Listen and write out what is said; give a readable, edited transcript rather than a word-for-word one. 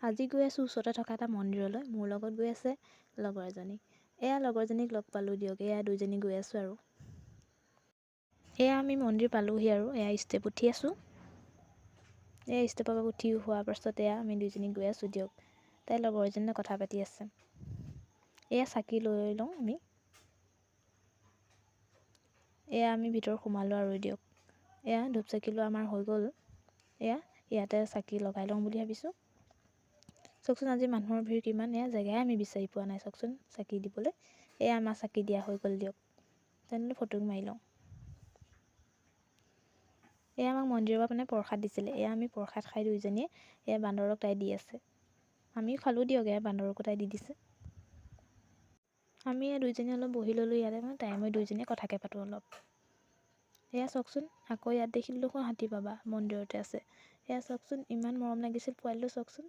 আজি গৈ আছোঁ ওচৰতে থকা এটা মন্দিৰলৈ। মোৰ লগত গৈ আছে লগৰ এজনী। এয়া লগৰজনীক লগ পালোঁ দিয়ক। এয়া দুইজনী গৈ আছোঁ আৰু। এয়া আমি মন্দিৰ পালোঁহি আৰু এয়া ষ্টেপ উঠি আছোঁ। এয়া ষ্টেপৰ পৰা উঠি হোৱাৰ পাছত এয়া আমি দুইজনী গৈ আছোঁ দিয়ক। তাই লগৰ এজনীয়ে কথা পাতি আছে। এয়া চাকি লৈ লওঁ আমি। এয়া আমি ভিতৰত সোমালোঁ আৰু দিয়ক। এয়া ধূপ চাকি লোৱা আমাৰ হৈ গ'ল। এয়া ইয়াতে চাকি লগাই লওঁ বুলি ভাবিছোঁ। চাওকচোন আজি মানুহৰ ভিৰ কিমান। এয়া জেগাই আমি বিচাৰি পোৱা নাই চাওকচোন চাকি দিবলৈ। এয়া আমাৰ চাকি দিয়া হৈ গ'ল দিয়ক। তেনেহ'লে ফটো মাৰি লওঁ। এয়া আমাক মন্দিৰৰ পৰা মানে প্ৰসাদ দিছিলে। এয়া আমি প্ৰসাদ খাই দুইজনীয়ে এয়া বান্দৰক তাই দি আছে। আমিও খালোঁ দিয়ক। এয়া বান্দৰকো তাই দি দিছে। আমি এয়া দুইজনী অলপ বহি ল'লোঁ ইয়াতে মানে তাই মই দুইজনীয়ে কথাকে পাতোঁ অলপ। এয়া চাওকচোন আকৌ ইয়াত দেখিলোঁ দেখোন হাতী বাবা মন্দিৰতে আছে। এয়া চাওকচোন ইমান মৰম লাগিছিল পোৱালিটো চাওকচোন।